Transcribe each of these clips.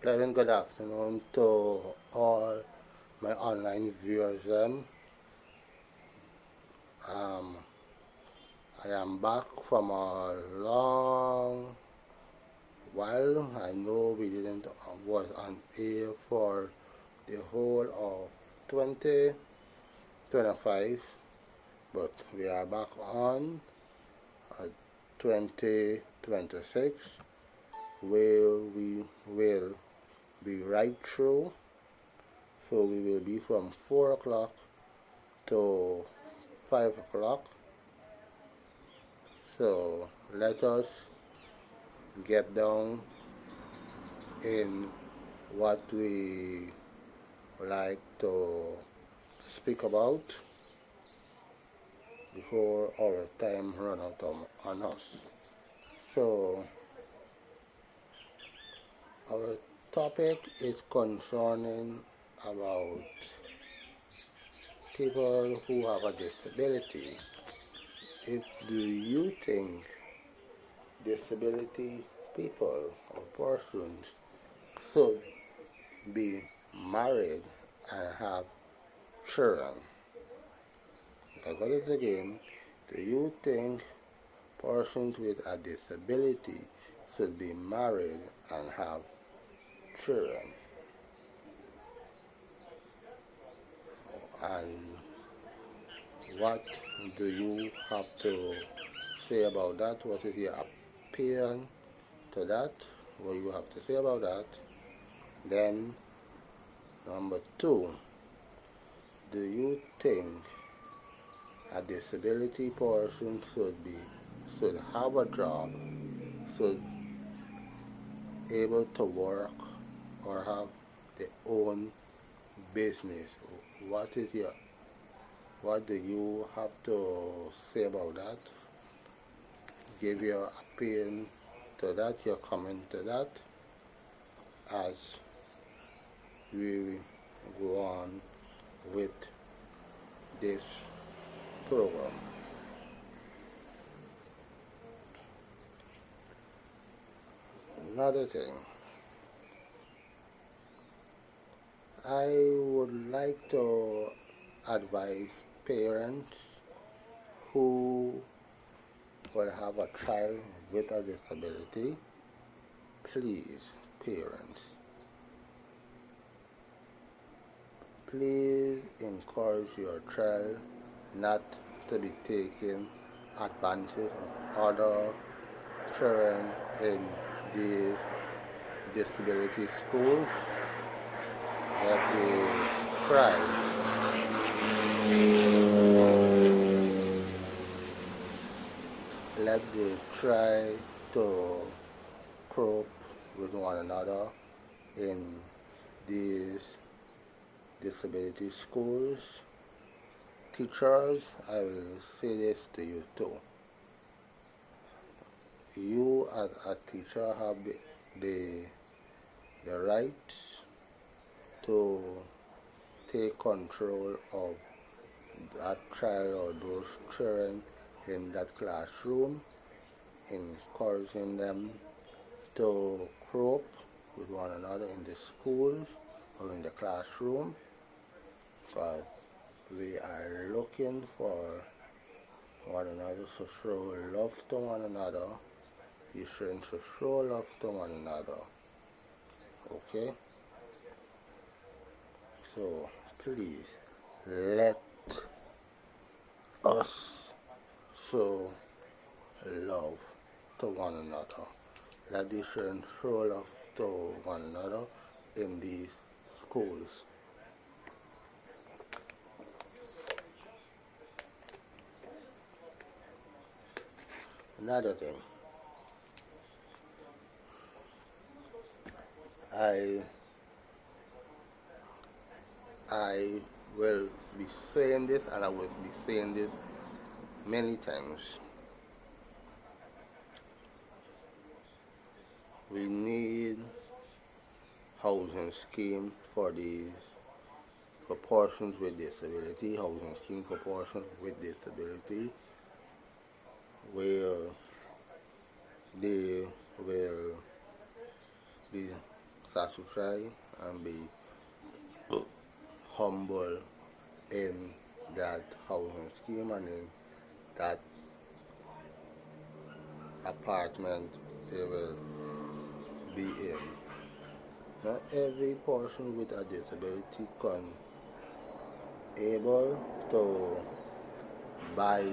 Pleasant good afternoon to all my online viewers. Um, I am back from a long while. I know we didn't was on air for the whole of 2025, but we are back on 2026, where we will be right through. So we will be from 4 o'clock to 5 o'clock. So let us get down in what we like to speak about before our time run out on us. So our topic is concerning about people who have a disability. If do you think disability people or persons should be married and have children? I got it again. Do you think persons with a disability should be married and have children? And what do you have to say about that? What is your opinion to that? What you have to say about that? Then, number two, do you think a disability person should have a job, should able to work or have their own business? What is your what do you have to say about that? Give your opinion to that, your comment to that as we go on with this program. Another thing, I would like to advise parents who will have a child with a disability. Please, parents, please encourage your child not to be taking advantage of other children in the disability schools. That they try let they try to cope with one another in these disability schools. Teachers, I will say this to you too. You as a teacher have the, the rights to take control of that child or those children in that classroom, encouraging them to cope with one another in the schools or in the classroom, because we are looking for one another to show love to one another. You shouldn't show love to one another. Okay? So please let us show love to one another. Let the children show love to one another in these schools. Another thing, I I will be saying this and I will be saying this many times. We need housing scheme for these for persons with disability, housing scheme for persons with disability, where they will be satisfy and be humble in that housing scheme and in that apartment they will be in. Not every person with a disability can able to buy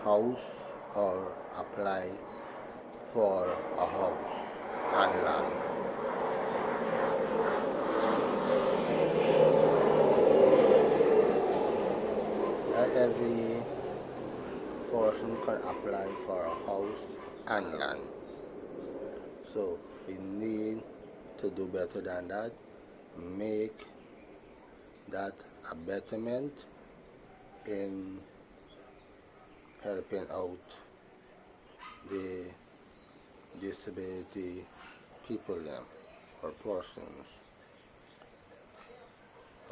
house or apply for a house and land. Not every person can apply for a house and land. So we need to do better than that, make that a betterment in helping out the disability people them or persons.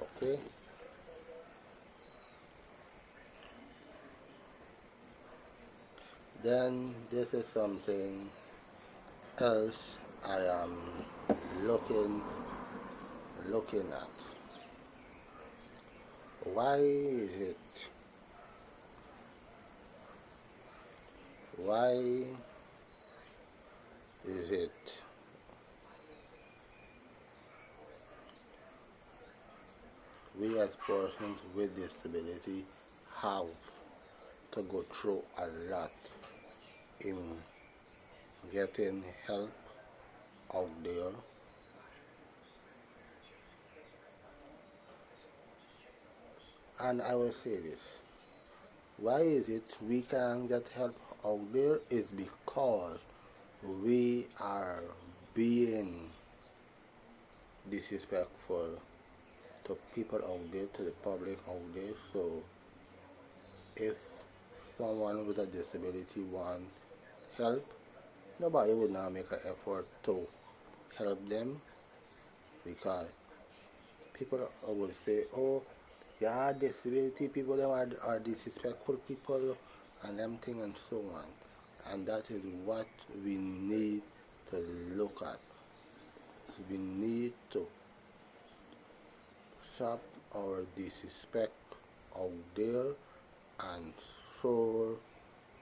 Okay? Then this is something else I am looking at. Why is it we as persons with disability have to go through a lot in getting help out there? And I will say this. Why is it we can get help out there is because we are being disrespectful to people out there, to the public out there. So if someone with a disability wants help, nobody would not make an effort to help them because people will say, oh, yeah, disability people them are disrespectful people and them thing and so on. And that is what we need to look at. We need to stop our disrespect out there and show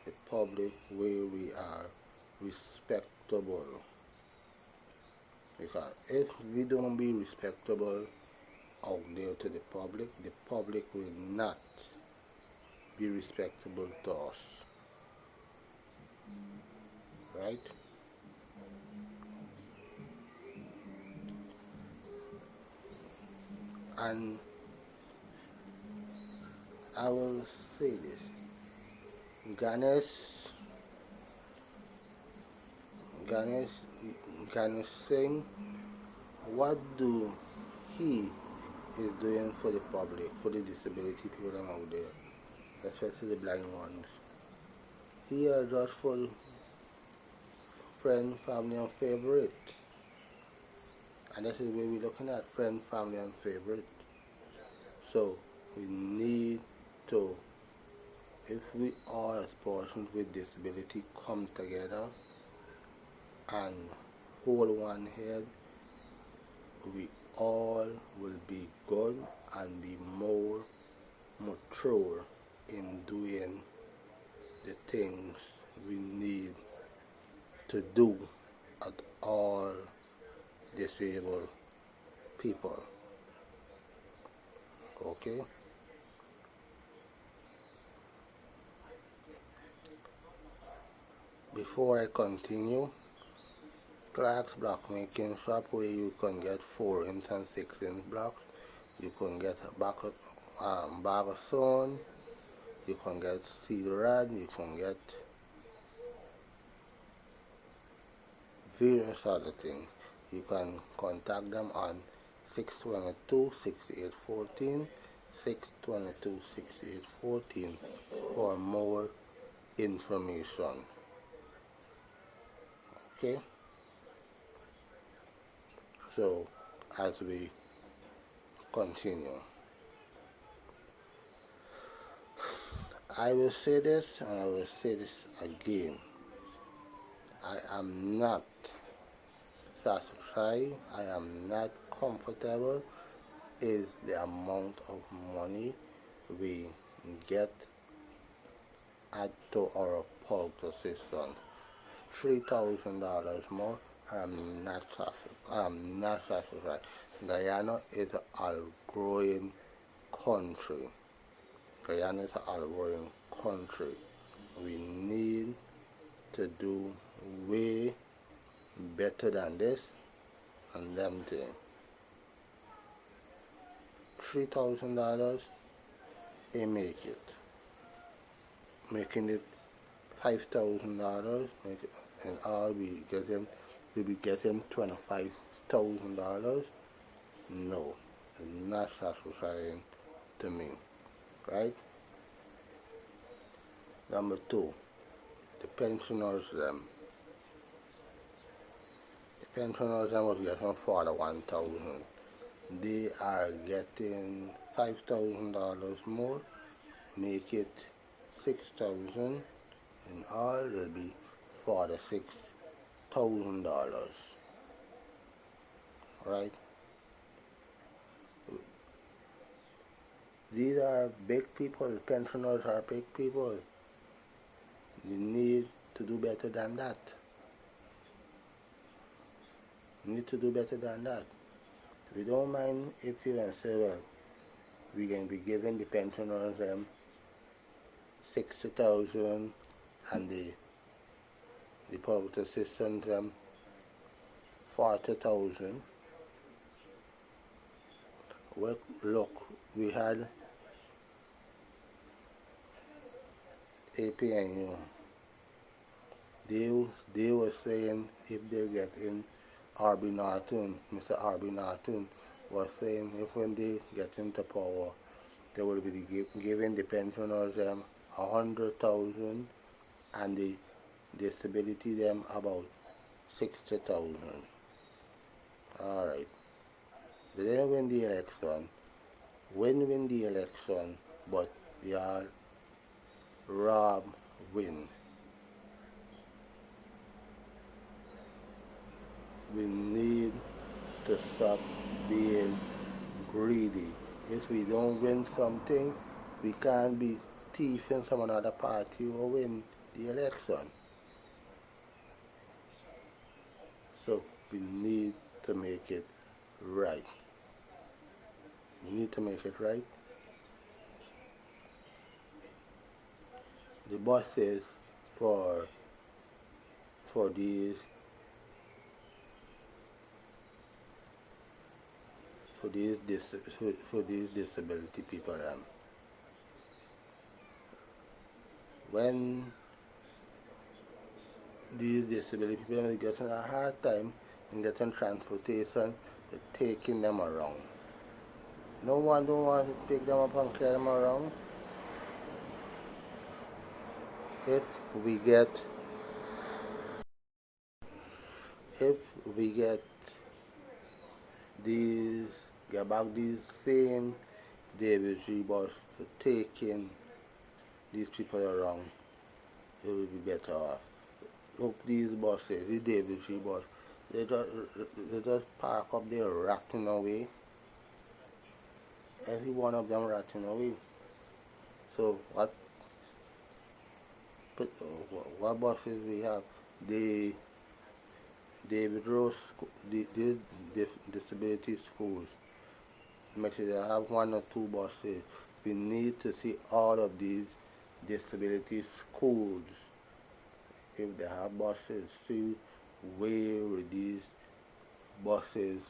the public where we are respectable. Because if we don't be respectable out there to the public will not be respectable to us. Right? And I will say this. Ganesh Ganesh Ganesh Singh, what do he is doing for the public, for the disability people out there, especially the blind ones? He are just for friend, family and favorite. And that is where we're looking at friend, family and favorite. So we need to, if we all as persons with disability come together and hold one head, we all will be good and be more mature in doing the things we need to do at all disabled people. Okay? Before I continue, Clark's blockmaking shop where you can get 4-inch and 6-inch blocks. You can get a bag of stone, you can get steel rod, you can get various other things. You can contact them on 622-6814, 622-6814 for more information. Okay? So, as we continue, I will say this and I will say this again. I am not satisfied, I am not comfortable, is the amount of money we get add to our Foucs assistance. $3,000 more. I'm not satisfied. I'm not satisfied. Guyana is a growing country. Guyana is a growing country. We need to do way better than this and them thing. $3,000, they make it. Making it $5,000, and all we be getting $25,000. No, it's not satisfying to me, right? Number two, the pensioners them. The pensioners them was getting 41,000. They are getting $5,000 more, make it 6,000. In all, will be $46,000, right? These are big people. The pensioners are big people. You need to do better than that. You need to do better than that. We don't mind if you and say, well, we can be giving the pensioners them 60,000 and the public assistance them 40,000. Well, look, we had APNU. They were saying if they get in R.B. Norton, Mr. R.B. Norton was saying if when they get into power, they will be giving the pensioners them 100,000 and the disability them about 60,000. All right. They didn't win the election. Win the election, but they are rob win. We need to stop being greedy. If we don't win something, we can't be thieving some another party or win the election. So we need to make it right. We need to make it right. The buses for these disability people, when these disability people are getting a hard time in getting transportation, they're taking them around. No one don't want to pick them up and carry them around. If we get these get back these same David bus for taking these people around, it will be better off. Look, these buses, the David bus, they just park up there ratting away. Every one of them ratting away. So what buses we have? The David Rose, the disability schools. Maybe they have one or two buses. We need to see all of these disability schools. If they have buses, see where these buses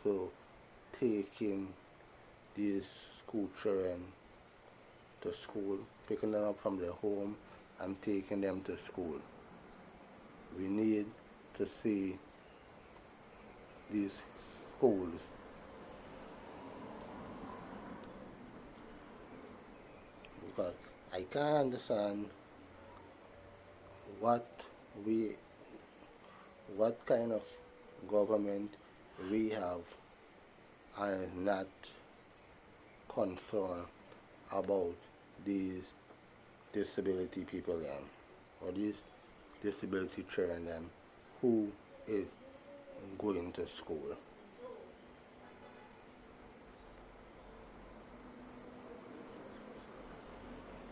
to taking these school children to school, picking them up from their home and taking them to school. We need to see these schools. Because I can't understand what kind of government we have and is not concerned about these disability people or these disability children who is going to school.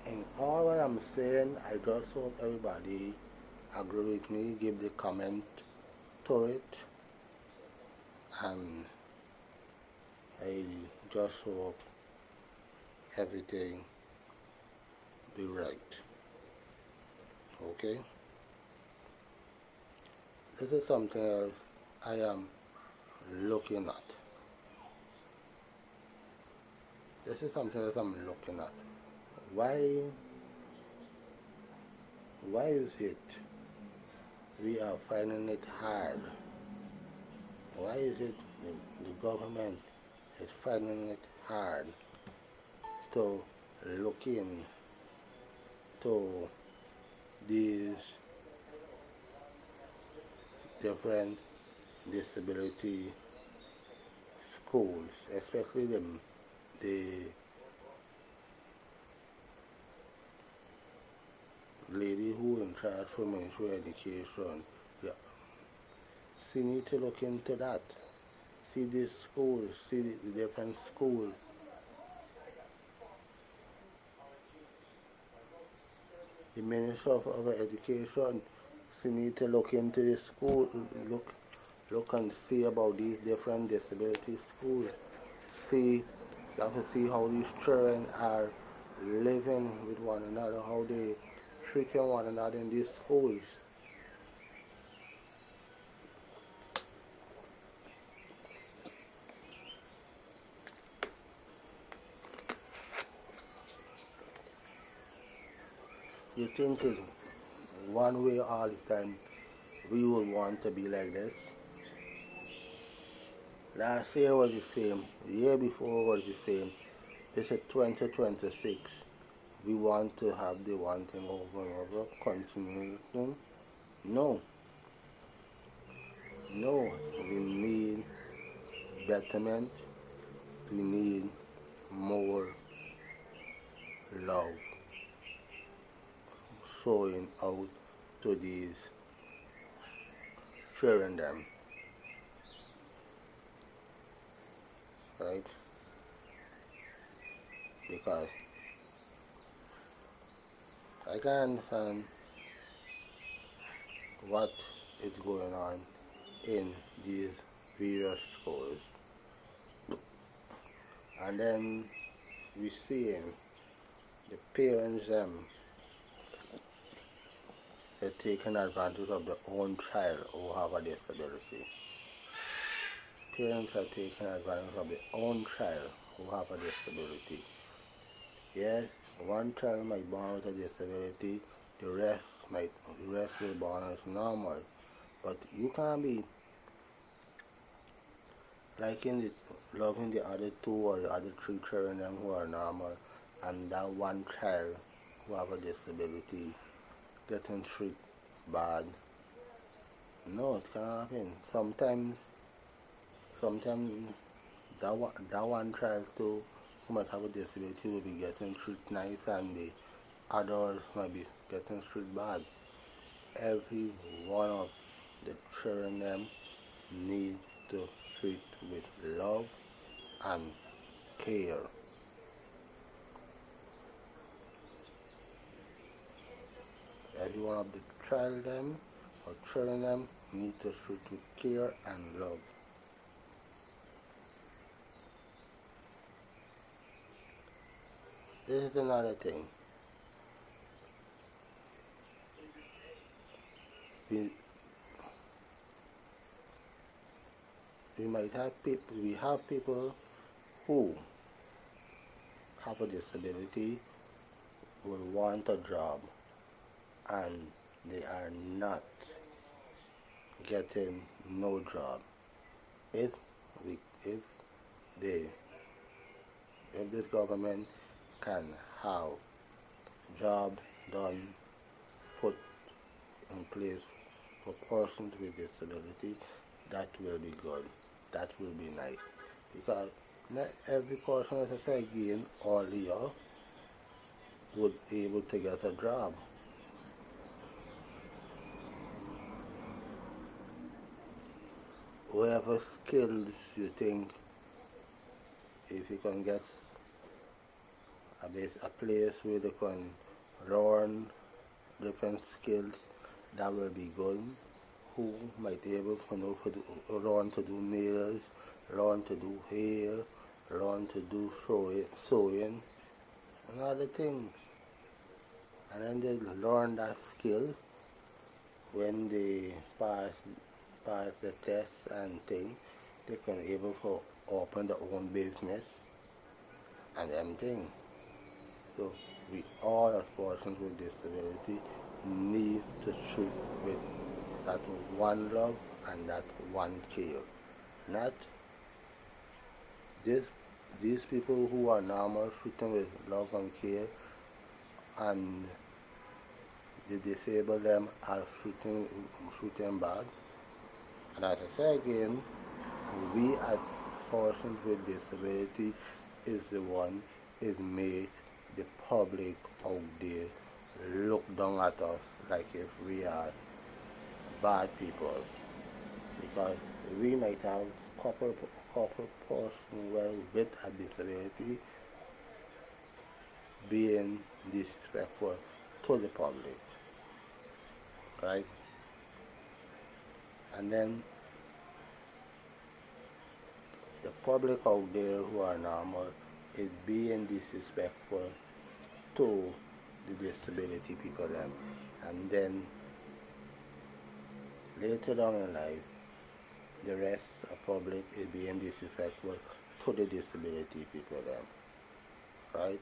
And all what I'm saying, I just hope everybody agree with me, give the comment to it, and I just hope everything be right. Okay? This is something else I am looking at. This is something else I'm looking at. Why why is it we are finding it hard? Why is it the government is finding it hard to look in to these different disability schools, especially the lady who in charge for Ministry of Education? Yeah, she need to look into that. See these schools, see the different schools. The Minister of Education, she need to look into the school, look and see about these different disability schools. See, you have to see how these children are living with one another, how they treating one another in these schools. You think it's one way all the time we would want to be like this? Last year was the same, the year before was the same. This is 2026. We want to have the one thing over and over, continuing. No, no, we need betterment, we need more love showing out to these children them, right? Because I can understand what is going on in these various schools. And then we seeing the parents are taking advantage of their own child who have a disability. Parents are taking advantage of their own child who have a disability. Yes, one child might born with a disability, the rest will born as normal. But you can't be liking the loving the other two or the other three children them who are normal, and that one child who have a disability getting treated bad. No, it can't happen. Sometimes that one child too who might have a disability will be getting treated nice, and the others might be getting treated bad. Every one of the children them need to treat with love and care. Every one of the child them or children them need to treat with care and love. This is another thing. We, we have people who have a disability will want a job, and they are not getting no job. If we if they if this government can have job done put in place for persons with disability, that will be good. That will be nice. Because not every person, as I say again, all year would be able to get a job. whatever skills you think, if you can get a place where they can learn different skills, that will be good. Who might be able to know learn to do nails, learn to do hair, learn to do sewing and other things. And then they learn that skill when they pass the test and things, they can able to open their own business and them things. So we all as persons with disability need to shoot with that one love and that one care. Not this these people who are normal shooting with love and care and the disabled them are shooting bad. And as I say again, we as persons with disability is the one is make the public out there look down at us like if we are bad people, because we might have couple person well with a disability being disrespectful to the public, right? And then the public out there who are normal is being disrespectful to the disability people them. And then later on in life, the rest of public is being disrespectful to the disability people them, right?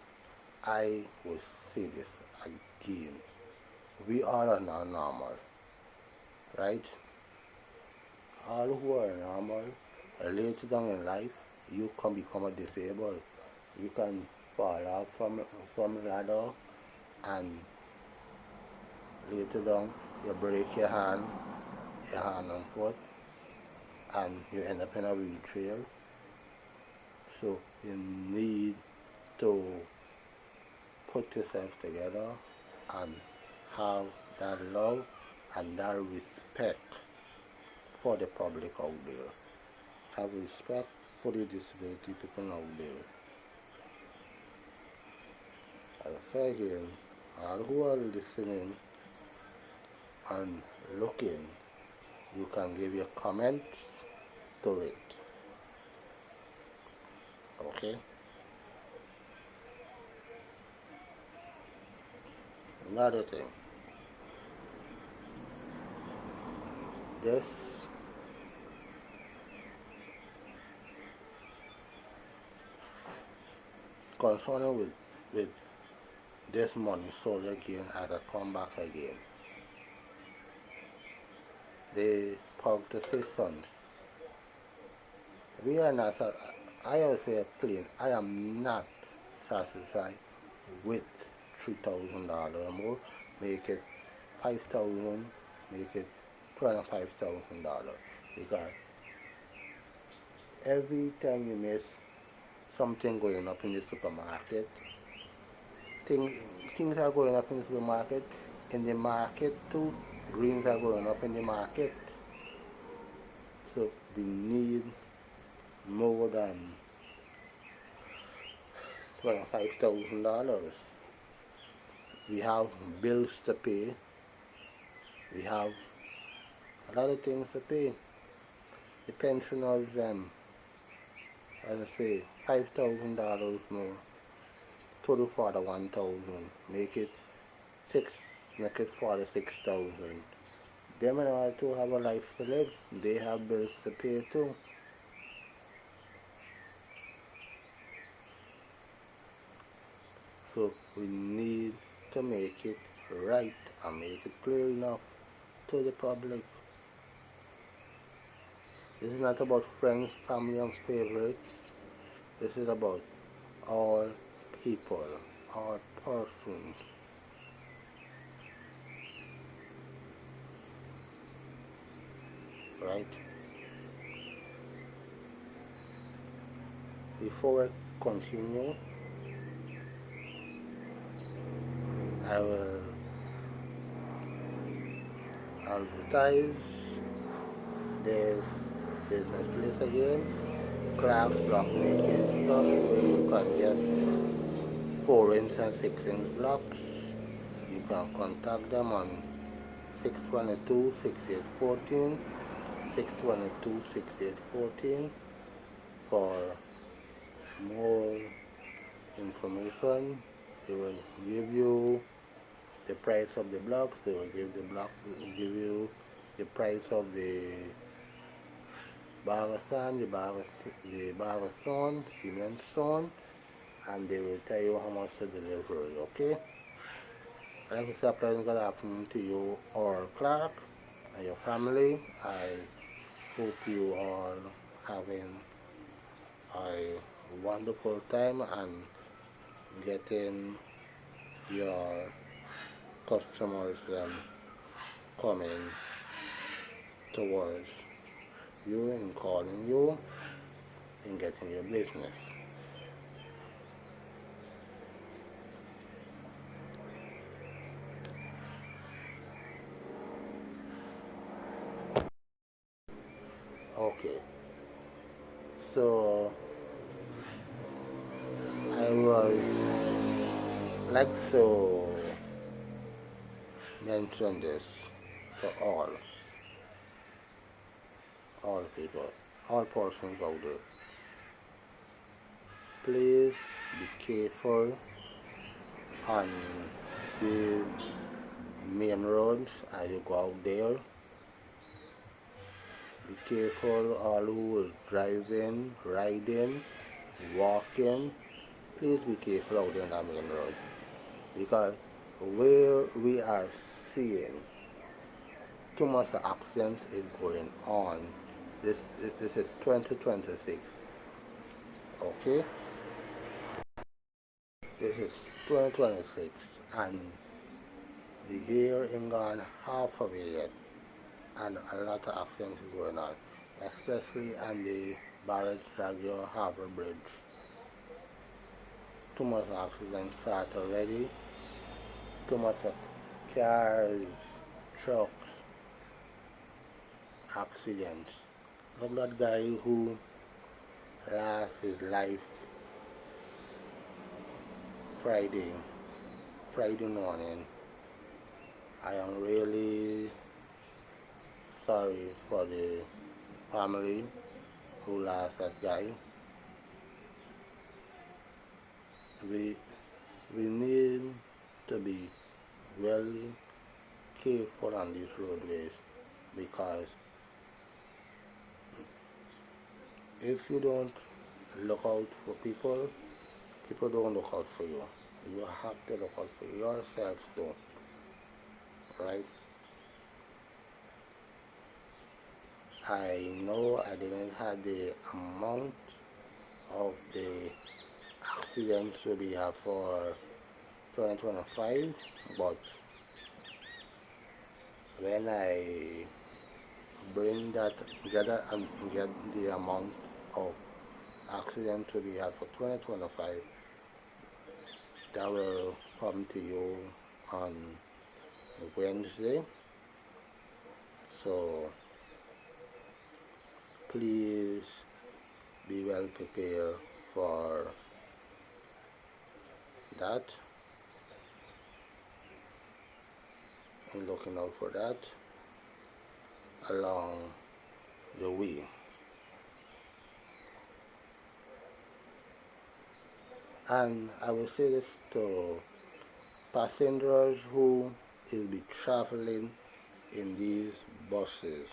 I will say this again. We all are not normal, right? All who are normal, later on in life, you can become a disabled. You can fall off from ladder and later on you break your hand and foot, and you end up in a wheelchair. So you need to put yourself together and have that love and that respect for the public out there. Have respect for the disability people out there. As I say again, all who are listening and looking, you can give your comments to it. Okay? Another thing. This concerning with this money sold again as a comeback again. The politicians. We are not, I will say plain, I am not satisfied with $3,000 more. Make it 5,000, make it $25,000. Because every time you miss something going up in the supermarket, things are going up in the supermarket, in the market too, greens are going up in the market. So we need more than $25,000. We have bills to pay. We have a lot of things to pay. The pensioners, as I say, $5,000 more. Total for the 1,000. Make it 46,000. Them in order to have a life to live, they have bills to pay too. So we need to make it right and make it clear enough to the public. This is not about friends, family and favorites. This is about all people, all persons. Right? Before I continue, I will advertise this business place again, Clark's Block Making Shop, where you can get 4-inch and 6-inch blocks. You can contact them on 622-6814, 622-6814 for more information. They will give you the price of the blocks. They will give you the price of the bar of sand, the bar of stone, cement stone, and they will tell you how much to deliver. Okay. I'd like to say a pleasant good afternoon to you all, Clark, and your family. I hope you all having a wonderful time and getting your customers coming towards you and calling you and getting your business. Okay, so I would like to mention this to all people, all persons out there. Please be careful on the main roads as you go out there. Be careful all who is driving, riding, walking. Please be careful out there on the main road. Because where we are seeing too much accidents is going on. This is 2026. Okay? This is 2026 and the year ain't gone half of it yet, and a lot of accidents is going on, especially on the Barrett Sagio Harbor Bridge. Too much accidents start already, too much of cars, trucks, accidents. Look that guy who lost his life Friday morning. I am really sorry for the family who lost that guy. We need to be very careful on these roadways, because if you don't look out for people, people don't look out for you. You have to look out for yourself too, right? I know I didn't have the amount of the accidents we have for 2025, but when I bring that together and get the amount of accidents we have for 2025, that will come to you on Wednesday. So please be well prepared for that and looking out for that along the way. And I will say this to passengers who will be traveling in these buses.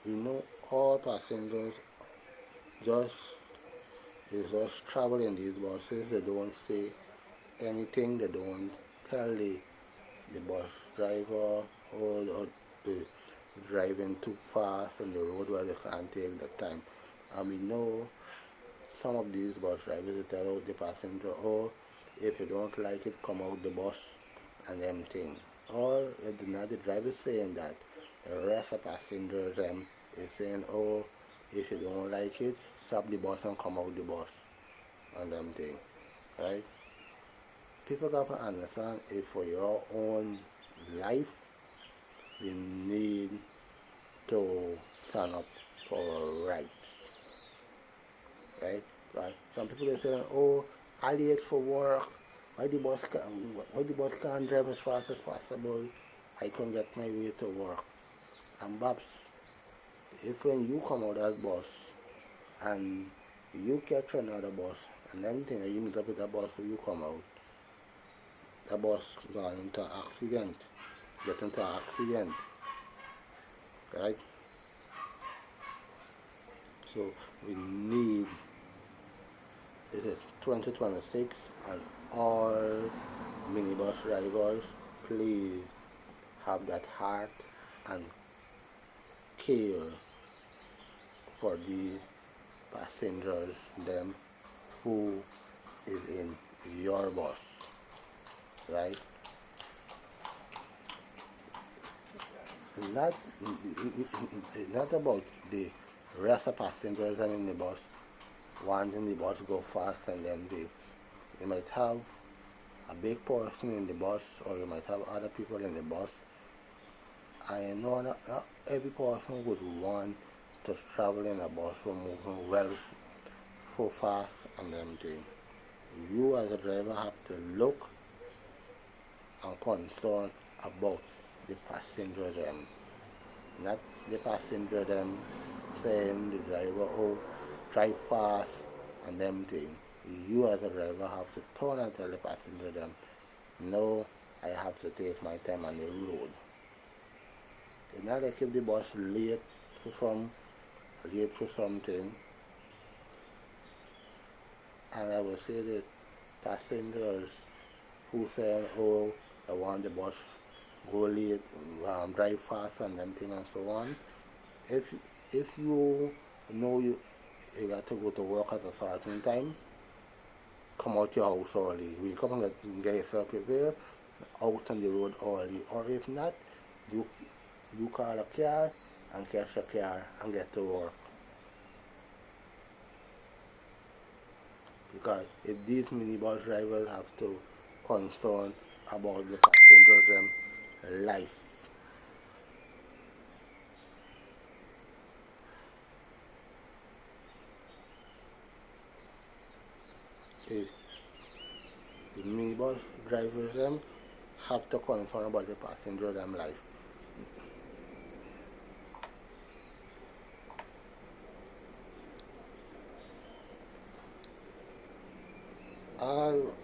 We know all passengers just travel in these buses. They don't say anything. They don't tell the bus driver or the driving too fast on the road where they can't take the time. And we know some of these bus drivers will tell out the passenger, oh, if you don't like it, come out the bus and them thing. Or it's not the driver saying that. The rest of passengers is saying, oh, if you don't like it, stop the bus and come out the bus and them thing. Right? People got to understand if for your own life, you need to stand up for rights, right? Right. Some people are saying, "Oh, I late for work. Why the bus can't drive as fast as possible? I can get my way to work." And Babs, if when you come out as boss and you catch another bus and everything and you meet up with the bus when you come out, the bus got into an accident, get into an accident, right? So we need, it is 2026 and all minibus drivers, please have that heart and care for the passengers, them who is in your bus, right? Not, not about the rest of passengers and in the bus wanting the bus to go fast and then you might have a big person in the bus or you might have other people in the bus. I know not every person would want to travel in a bus for moving well so fast and everything. You as a driver have to look and concern about the passenger them, not the passenger them saying the driver, "Oh, drive fast," and them thing. You as a driver have to turn and tell the passenger them, "No, I have to take my time on the road." It's not like if the bus late for something, and I will say that passengers who say, "Oh, I want the bus go late, drive fast and them thing and so on." If if you know you got to go to work at a certain time, come out your house early. Wake up and get yourself prepared, out on the road early. Or if not, you you call a car and catch a car and get to work. Because if these minibus drivers have to concern about the passengers' life, if the minibus drivers have to concern about the passengers' life. All,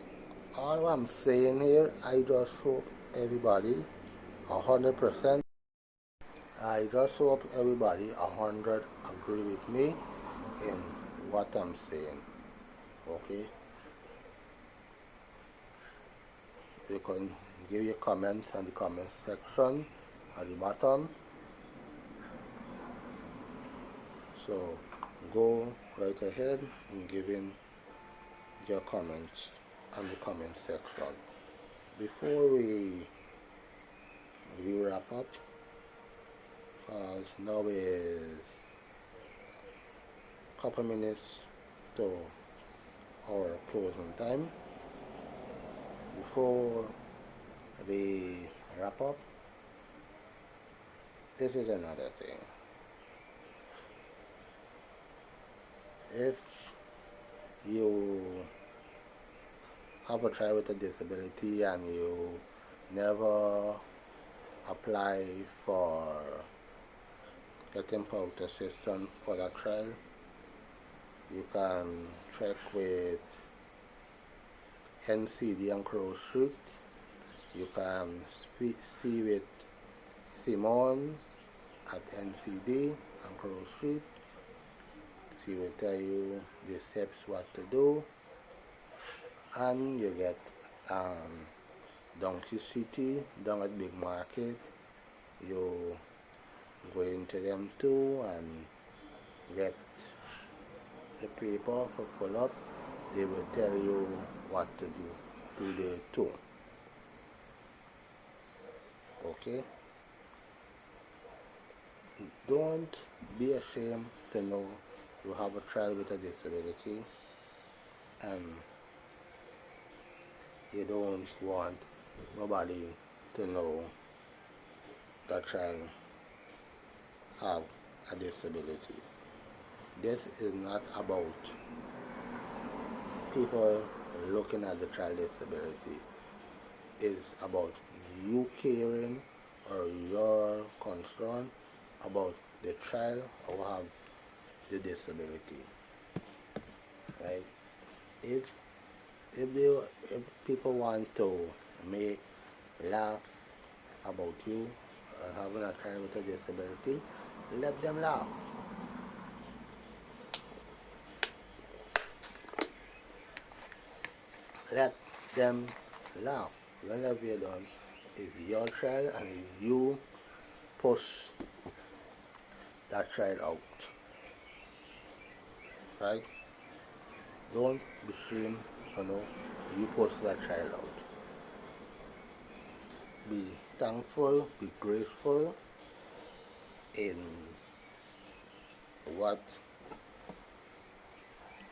all I'm saying here, I just hope everybody 100%. I just hope everybody 100 agree with me in what I'm saying. Okay, you can give your comments in the comment section at the bottom. So go right ahead and give in your comments in the comment section. Before we wrap up, now is a couple minutes to our closing time. Before we wrap up, this is another thing. If you have a child with a disability and you never apply for getting Foucs assistance for that child, you can check with NCD on Crow Street. You can see with Simone at NCD on Crow Street. She will tell you the steps what to do, and you get Donkey City down at Big Market. You go into them too and get the paper for full up. They will tell you what to do today too. Okay? Don't be ashamed to know you have a child with a disability and you don't want nobody to know that child have a disability. This is not about people looking at the child disability. It's about you caring or your concern about the child who have the disability, right? If if they if people want to make laugh about you having a child with a disability, let them laugh. Let them laugh. Whenever you're done, it's your child and you push that child out, right? Don't be ashamed, you push that child out. Be thankful, be grateful in what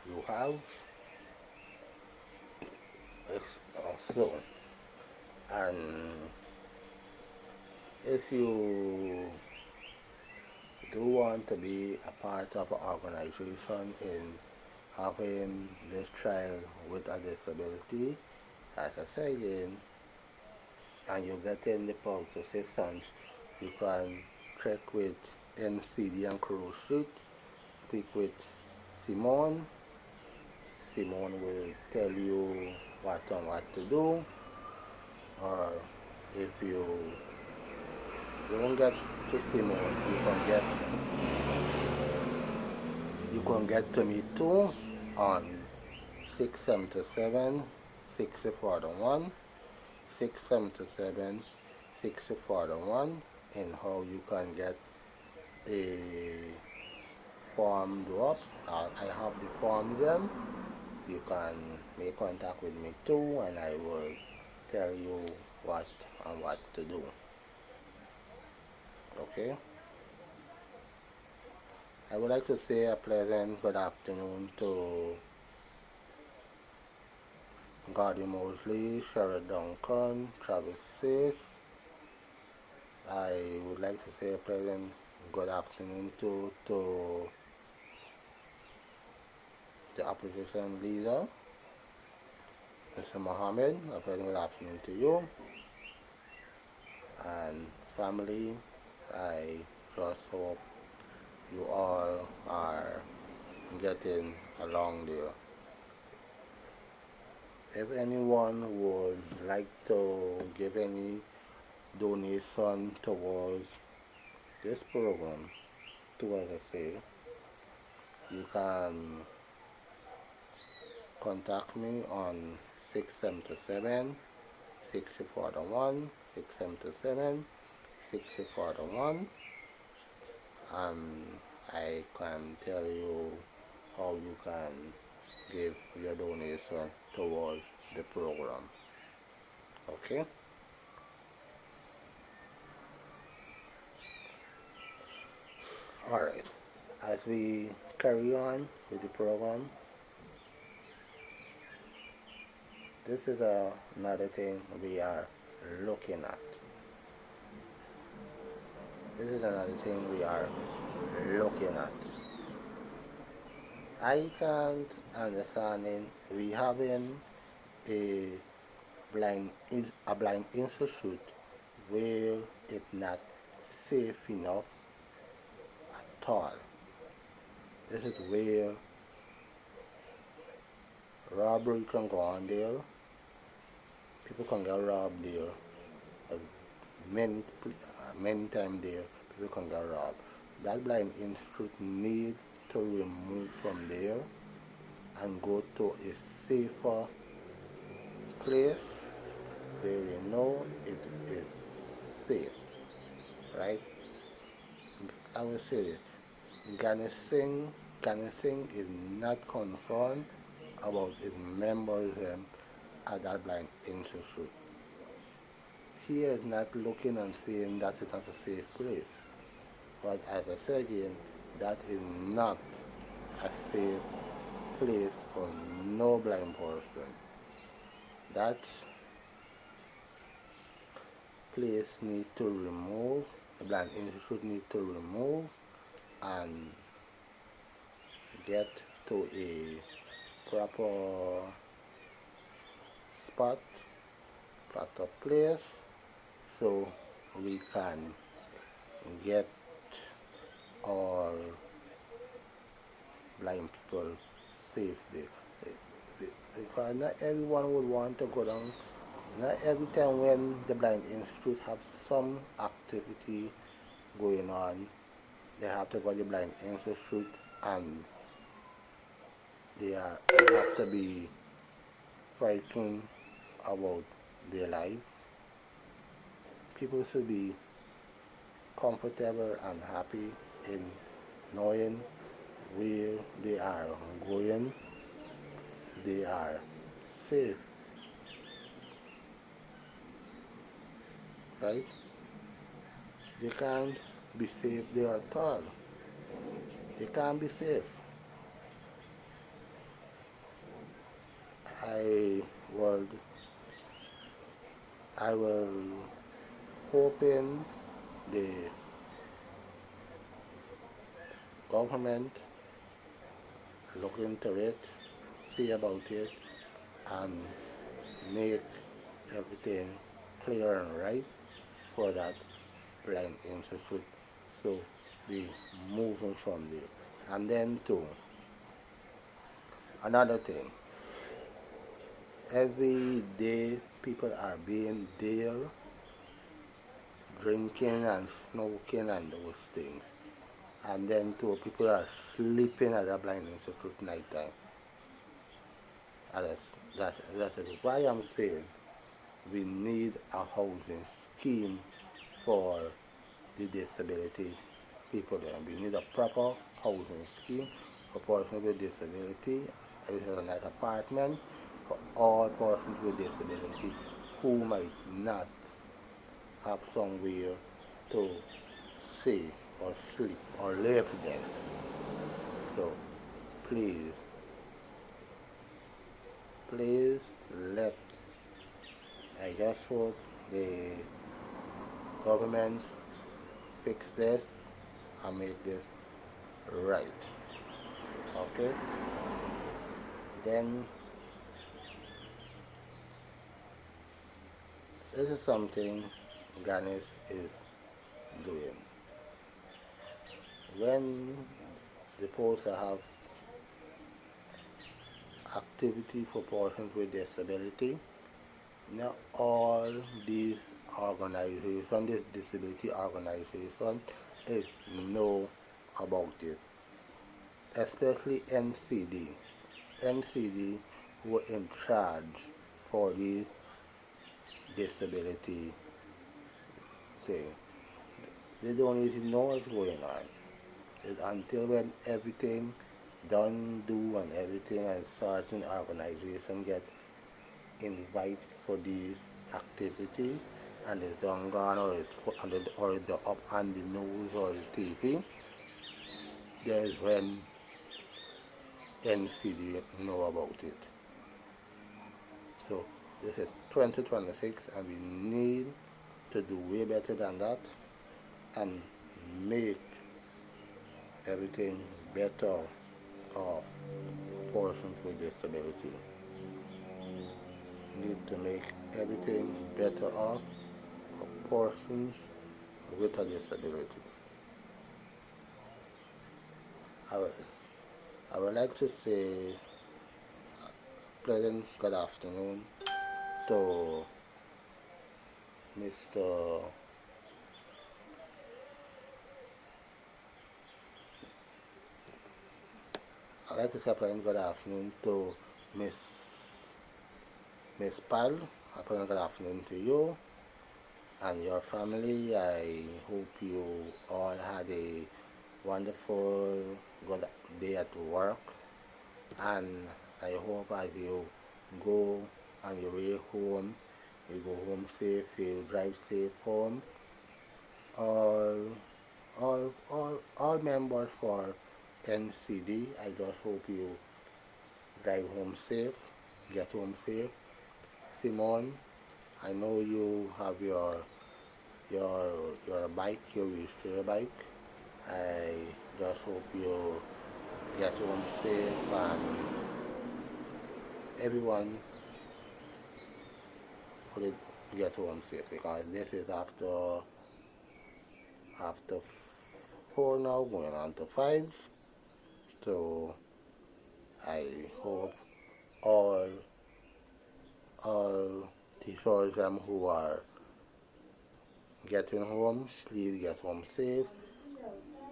you have. So, and if you do want to be a part of an organization in having this child with a disability, as I say again, and you get in the public assistance, you can check with NCD and Crow Street, speak with Simone. Simone will tell you what and what to do, or if you don't get to Simone, you can get to me too on 677 6041, 677 6041, and how you can get a form up. I have the forms them. You can make contact with me too, and I will tell you what and what to do. Okay? I would like to say a pleasant good afternoon to Gordon Mosley, Sherrod Duncan, Travis Faith. I would like to say a pleasant good afternoon to the opposition leader, Mr. Mohammed. A pleasant good afternoon to you. And family, I just hope you all are getting along there. If anyone would like to give any donation towards this program, to as I say, you can contact me on 677 6041, 677 6041, and I can tell you how you can give your donation towards the program. Okay? Alright. As we carry on with the program, this is another thing we are looking at. This is another thing we are looking at. I can't understand we having a blind institute where it's not safe enough at all. This is where robbery can go on there. People can get robbed there. Many times there, people can get robbed. That blind institute need to remove from there and go to a safer place where we know it is safe, right? I will say this. Ghana Singh is not concerned about his members at that blind institute. He is not looking and saying that it's not a safe place. But as I said again, that is not a safe place for no blind person. That place needs to remove the Blind Institute need to remove and get to a proper spot, proper place, so we can get our blind people safe there. Because not everyone would want to go down. Not every time when the Blind Institute have some activity going on, they have to go to the Blind Institute and they have to be frightened about their life. People should be comfortable and happy in knowing where they are going, they are safe, right? They can't be safe there at all. They can't be safe. I would, I will hoping the government look into it, see about it, and make everything clear and right for that Blind Institute. So we moving from there. And then too, another thing, every day people are being there drinking and smoking and those things. And then too, people are sleeping at the Blind Institute night time. And that is why I'm saying we need a housing scheme for the disability people there. We need a proper housing scheme for persons with disability. It is a nice apartment for all persons with disability who might not have somewhere to stay or sleep or live there. So please, please let, I just hope the government fix this and make this right. Okay? Then this is something Ganesh is doing. When the posts have activity for persons with disability, not all these organizations, this disability organization, is know about it, especially NCD. NCD were in charge for the disability thing. They don't even know what's going on. It's until when everything done, do, and everything, and certain organization get invite for these activities, and it's done gone, or it's put on the, or it's up on the news or the TV, there's when NCD know about it. So this is 2026 and we need to do way better than that and make everything better off for persons with disability. Need to make everything better off for persons with a disability. I would, I would like to say pleasant good afternoon to Mr. I'd like to say a pleasant good afternoon to Miss Pal. A pleasant good afternoon to you and your family. I hope you all had a wonderful good day at work, and I hope as you go on your way home, you go home safe, you drive safe home. All, all members for NCD, I just hope you drive home safe, get home safe. Simone, I know you have your your bike, you reach to your bike. I just hope you get home safe and everyone for it get home safe because this is after 4 now going on to 5. So I hope all all teachers who are getting home, please get home safe.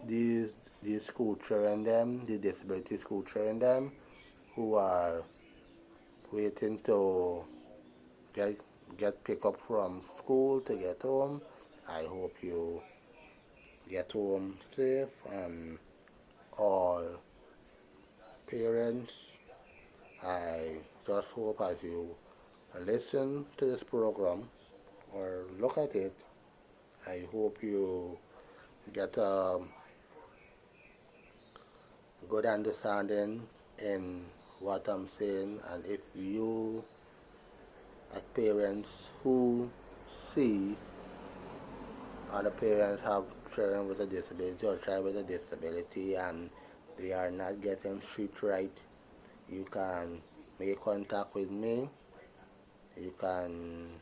These these school children them, the disability school children them who are waiting to get get picked up from school to get home. I hope you get home safe and all parents. I just hope as you listen to this program or look at it, I hope you get a good understanding in what I'm saying, and if you as parents who see other parents have children with a disability or child with a disability and they are not getting treated right, you can make contact with me. You can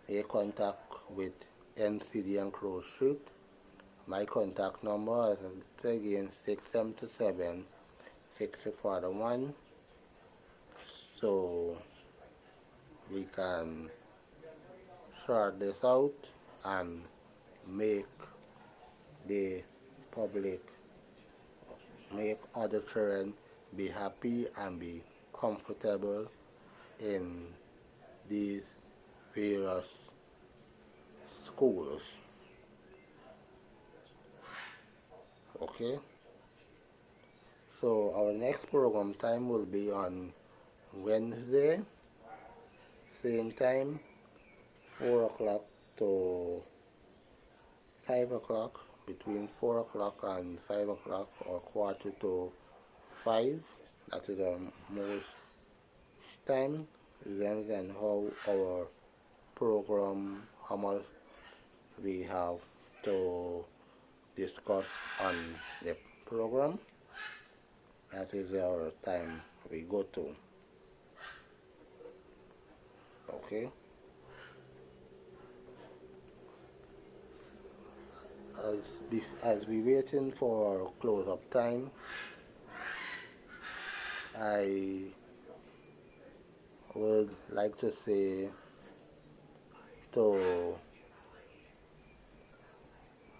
make contact with NCD and Crow Street. My contact number is again 677 6041. So we can sort this out and make the public, make other children be happy and be comfortable in these various schools. Okay? So our next program time will be on Wednesday, same time, 4 o'clock to 5 o'clock, between 4 o'clock and 5 o'clock or quarter to 5. That is our most time. Depends on how our program, how much we have to discuss on the program. That is our time we go to. Okay? As we waiting for close up time, I would like to say to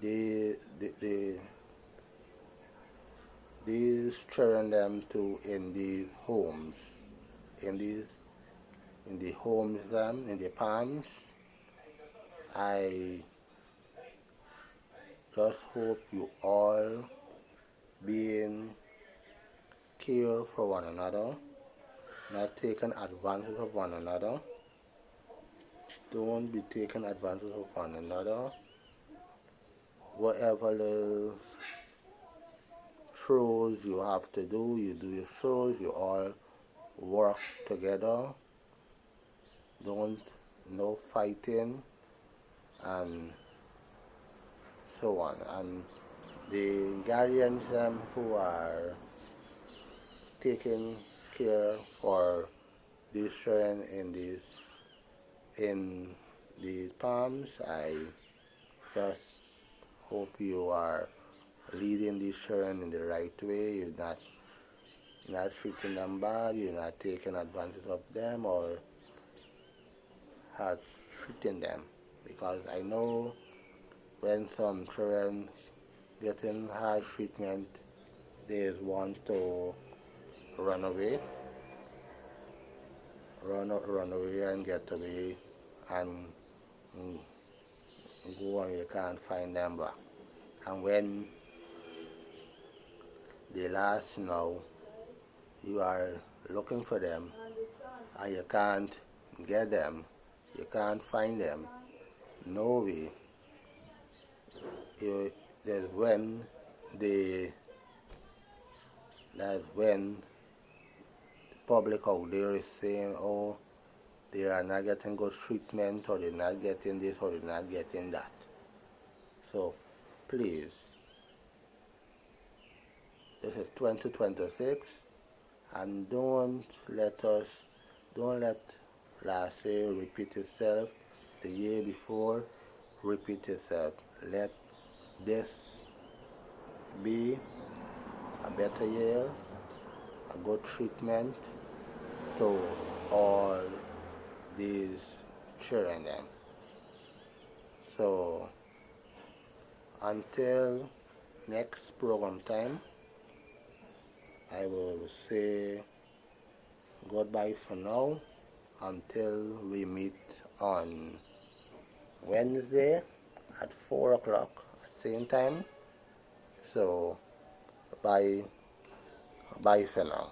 the these children them to in these homes, in these in the homes them in the palms. I just hope you all being care for one another, not taking advantage of one another. Don't be taking advantage of one another. Whatever little chores you have to do, you do your chores, you all work together. Don't no fighting and so on. And the guardians who are taking care for these children in these palms, I just hope you are leading these children in the right way. You're not treating them bad, you're not taking advantage of them or hard treating them. Because I know when some children getting hard treatment, they want to run away, run away and get away and go and you can't find them back. And when they last now, you are looking for them and you can't get them, you can't find them, no way. That's when the that's when the public out there is saying, oh, they are not getting good treatment, or they're not getting this, or they're not getting that. So please, this is 2026, and don't let last year repeat itself, the year before repeat itself. Let this be a better year, a good treatment to all these children then. So until next program time, I will say goodbye for now until we meet on Wednesday at 4 o'clock at same time. So bye for now.